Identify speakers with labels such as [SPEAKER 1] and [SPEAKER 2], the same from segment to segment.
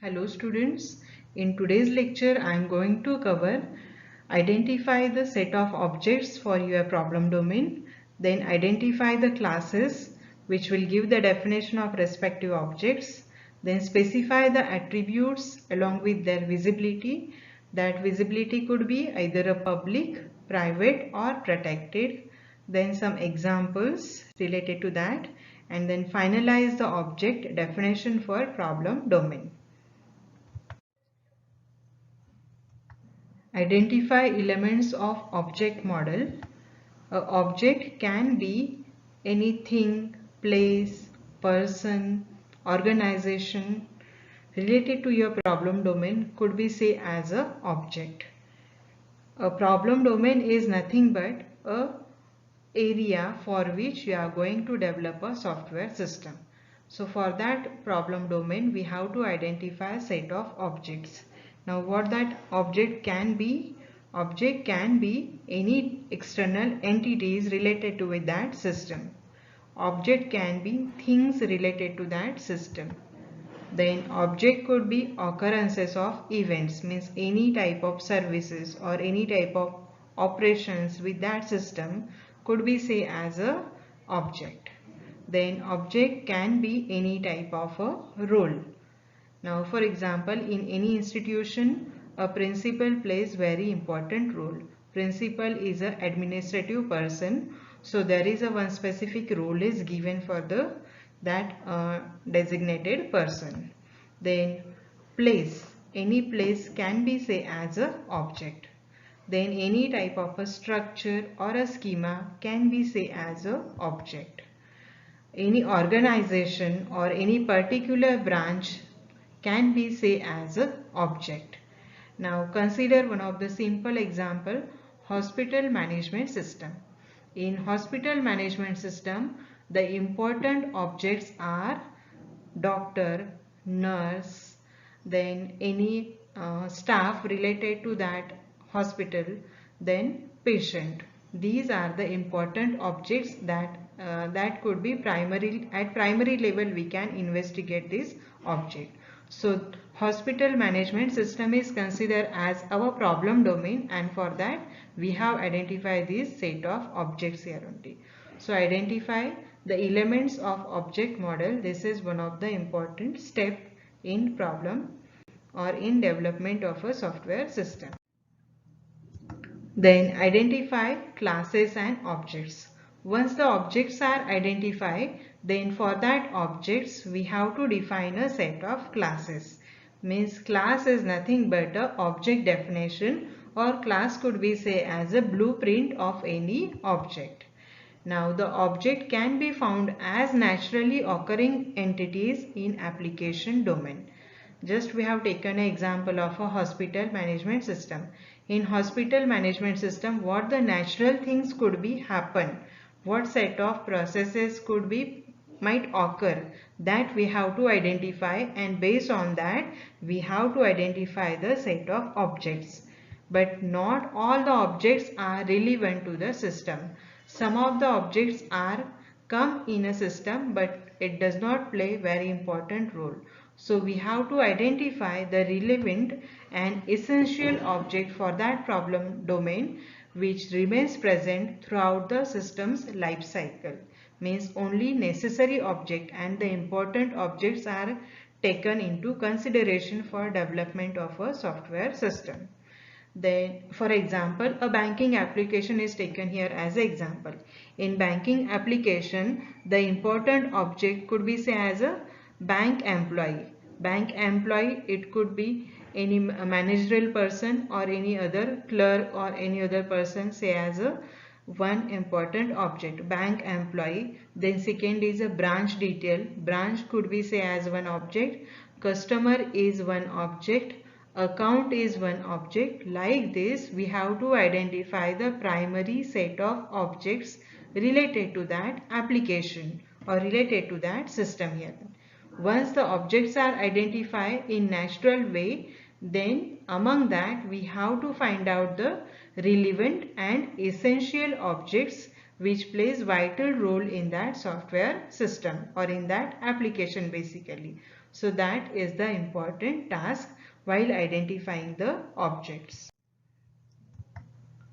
[SPEAKER 1] Hello students, in today's lecture I am going to cover identify the set of objects for your problem domain, then identify the classes which will give the definition of respective objects, then specify the attributes along with their visibility. That visibility could be either a public, private or protected, then some examples related to that, and then finalize the object definition for problem domain. Identify elements of object model. An object can be anything, place, person, organization related to your problem domain could be say as a object. A problem domain is nothing but a area for which you are going to develop a software system. So for that problem domain we have to identify a set of objects. Now what that object can be? Object can be any external entities related to with that system. Object can be things related to that system. Then object could be occurrences of events, means any type of services or any type of operations with that system could be say as a object. Then object can be any type of a role. Now for example, in any institution a principal plays very important role. Principal is an administrative person, so there is a one specific role is given for the that designated person. Then place, any place can be say as a object. Then any type of a structure or a schema can be say as a object. Any organization or any particular branch can be say as a object. Now consider one of the simple example, hospital management system. In hospital management system, the important objects are doctor, nurse, then any staff related to that hospital, then patient. These are the important objects that could be primary, at primary level we can investigate this object. So hospital management system is considered as our problem domain, and for that we have identified this set of objects here only. So identify the elements of object model. This is one of the important step in problem or in development of a software system. Then identify classes and objects. Once the objects are identified, then for that objects we have to define a set of classes. Means class is nothing but a object definition, or class could be say as a blueprint of any object. Now the object can be found as naturally occurring entities in application domain. Just we have taken an example of a hospital management system. In hospital management system, what the natural things could be happen, what set of processes could be might occur, that we have to identify, and based on that we have to identify the set of objects. But not all the objects are relevant to the system. Some of the objects are come in a system but it does not play very important role. So we have to identify the relevant and essential object for that problem domain which remains present throughout the system's life cycle. Means only necessary object and the important objects are taken into consideration for development of a software system. Then for example, a banking application is taken here as an example. In banking application, the important object could be say as a bank employee. Bank employee, it could be any managerial person or any other clerk or any other person, say as a one important object, bank employee. Then second is a branch detail. Branch could be say as one object. Customer is one object. Account is one object. Like this we have to identify the primary set of objects related to that application or related to that system here. Once the objects are identified in natural way, then among that we have to find out the relevant and essential objects which plays vital role in that software system or in that application basically. So that is the important task while identifying the objects.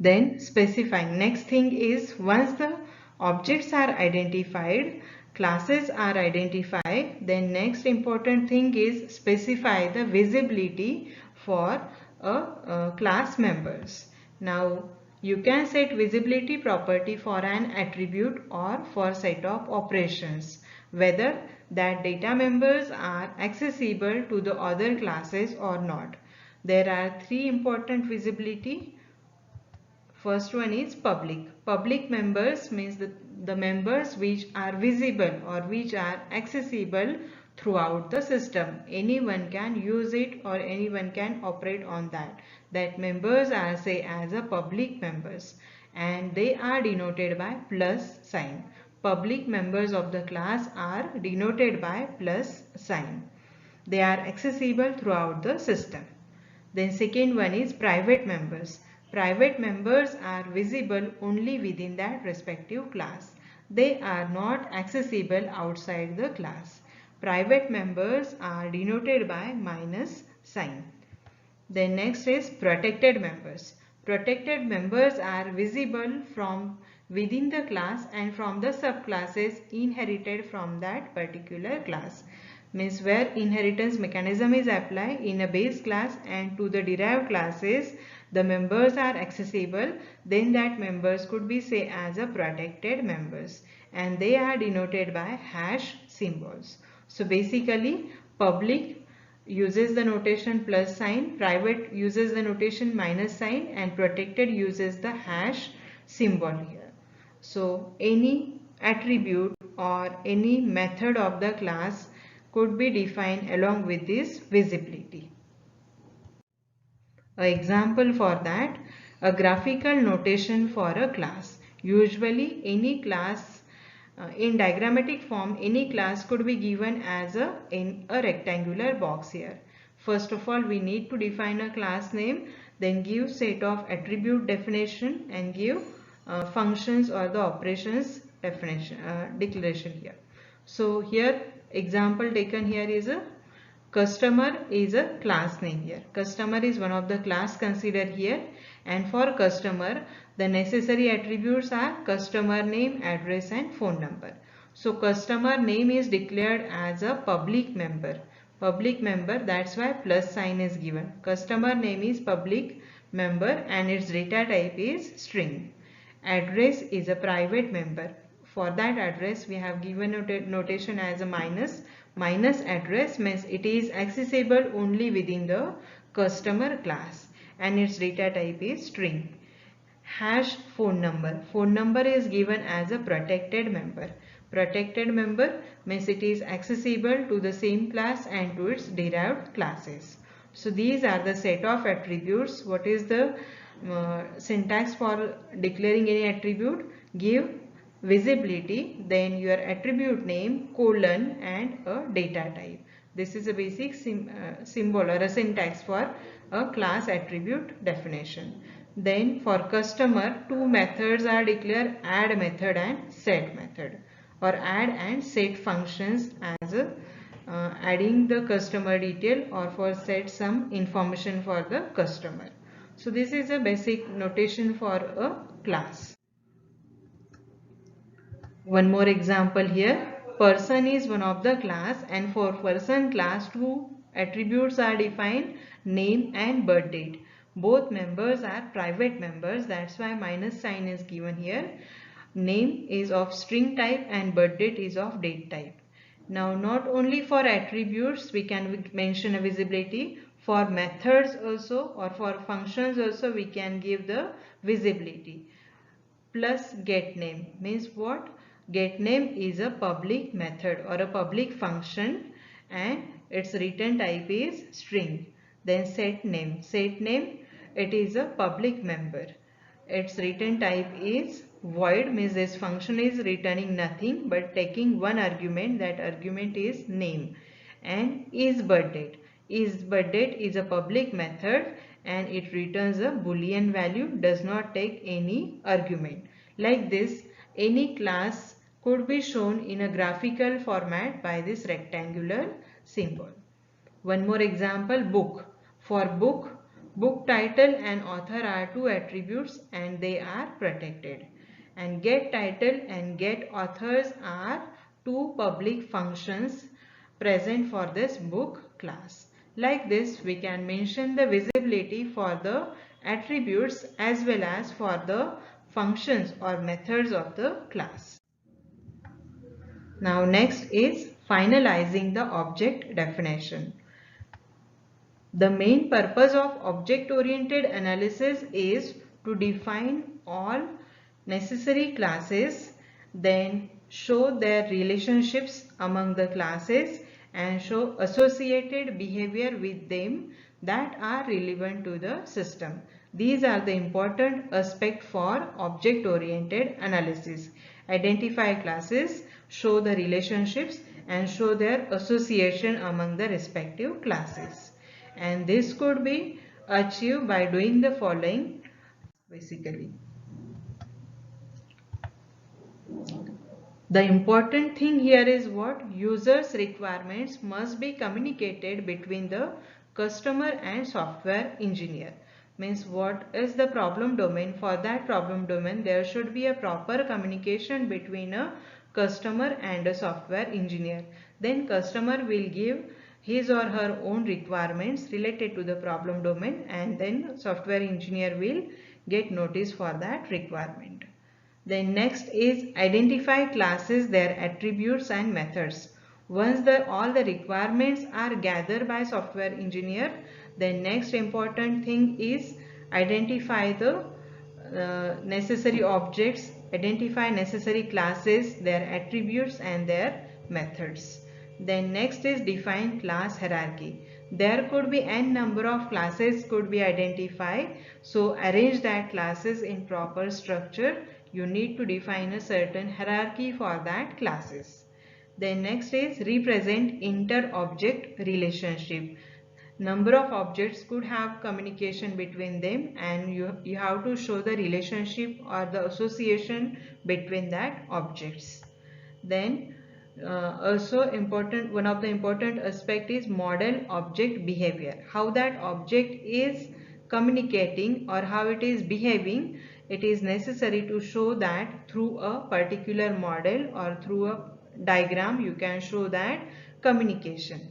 [SPEAKER 1] Then specifying. Next thing is, once the objects are identified, classes are identified, then next important thing is specify the visibility for a class members. Now you can set visibility property for an attribute or for set of operations, whether that data members are accessible to the other classes or not. There are three important visibility. First one is public. Public members means the members which are visible or which are accessible throughout the system. Anyone can use it or anyone can operate on that. That members are say as a public members, and they are denoted by plus sign. Public members of the class are denoted by plus sign. They are accessible throughout the system. Then second one is private members. Private members are visible only within that respective class. They are not accessible outside the class. Private members are denoted by minus sign. Then next is protected members. Protected members are visible from within the class and from the subclasses inherited from that particular class. Means where inheritance mechanism is applied in a base class and to the derived classes, the members are accessible, then that members could be say as a protected members, and they are denoted by hash symbols. So basically public uses the notation plus sign, private uses the notation minus sign, and protected uses the hash symbol here. So any attribute or any method of the class could be defined along with this visibility. An example for that, a graphical notation for a class. Usually any class in diagrammatic form, any class could be given as in a rectangular box here. First of all, we need to define a class name, then give set of attribute definition and give functions or the operations definition declaration here. So here example taken here is a customer is a class name here. Customer is one of the class considered here, and for customer the necessary attributes are customer name, address and phone number. So customer name is declared as a public member. Public member, that's why plus sign is given. Customer name is public member and its data type is string. Address is a private member. For that address we have given notation as a minus. Minus address means it is accessible only within the customer class and its data type is string. Hash phone number. Phone number is given as a protected member. Protected member means it is accessible to the same class and to its derived classes. So these are the set of attributes. What is the syntax for declaring any attribute? Give visibility, then your attribute name, colon and a data type. This is a basic symbol or a syntax for a class attribute definition. Then for customer, two methods are declared, add method and set method, or add and set functions as adding the customer detail or for set some information for the customer. So this is a basic notation for a class. One more example here. Person is one of the class, and for person class two attributes are defined, name and birth date. Both members are private members, that's why minus sign is given here. Name is of string type and birth date is of date type. Now not only for attributes we can mention a visibility, for methods also or for functions also we can give the visibility. Plus get name means what? Get name is a public method or a public function and its return type is string. Then set name. Set name, it is a public member. Its return type is void, means this function is returning nothing but taking one argument, that argument is name. And is birth date. Is birth date is a public method and it returns a boolean value, does not take any argument. Like this, any class could be shown in a graphical format by this rectangular symbol. One more example, book. For book, book title and author are two attributes and they are protected. And get title and get authors are two public functions present for this book class. Like this, we can mention the visibility for the attributes as well as for the functions or methods of the class. Now next is finalizing the object definition. The main purpose of object-oriented analysis is to define all necessary classes, then show their relationships among the classes and show associated behavior with them that are relevant to the system. These are the important aspects for object-oriented analysis. Identify classes, show the relationships and show their association among the respective classes. And this could be achieved by doing the following basically. The important thing here is what? Users' requirements must be communicated between the customer and software engineer. Means what is the problem domain? For that problem domain, there should be a proper communication between a customer and a software engineer. Then customer will give his or her own requirements related to the problem domain and then software engineer will get notice for that requirement. Then next is identify classes, their attributes and methods. Once all the requirements are gathered by software engineer, then next important thing is identify the necessary objects, identify necessary classes, their attributes and their methods. Then next is define class hierarchy. There could be n number of classes could be identified. So arrange that classes in proper structure. You need to define a certain hierarchy for that classes. Then next is represent inter-object relationship. Number of objects could have communication between them and you have to show the relationship or the association between that objects. Then also important, one of the important aspect is model object behavior. How that object is communicating or how it is behaving, it is necessary to show that through a particular model or through a diagram you can show that communication.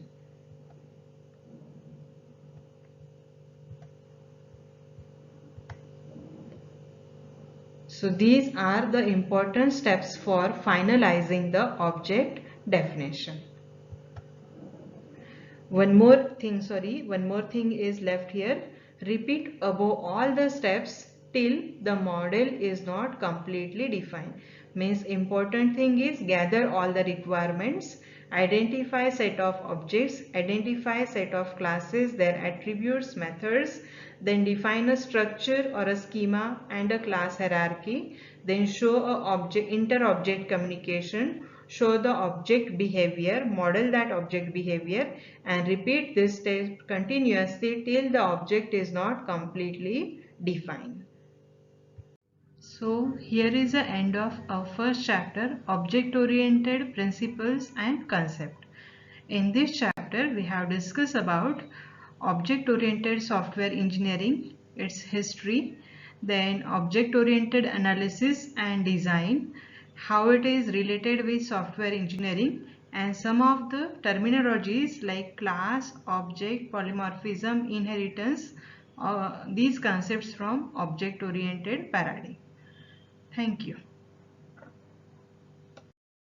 [SPEAKER 1] So these are the important steps for finalizing the object definition. One more thing is left here. Repeat above all the steps till the model is not completely defined. Means important thing is gather all the requirements, identify set of objects, identify set of classes, their attributes, methods, then define a structure or a schema and a class hierarchy, then show a inter-object communication, show the object behavior, model that object behavior and repeat this step continuously till the object is not completely defined. So here is the end of our first chapter, object-oriented principles and concept. In this chapter we have discussed about object-oriented software engineering, its history, then object-oriented analysis and design, how it is related with software engineering and some of the terminologies like class, object, polymorphism, inheritance, these concepts from object-oriented paradigm. Thank you.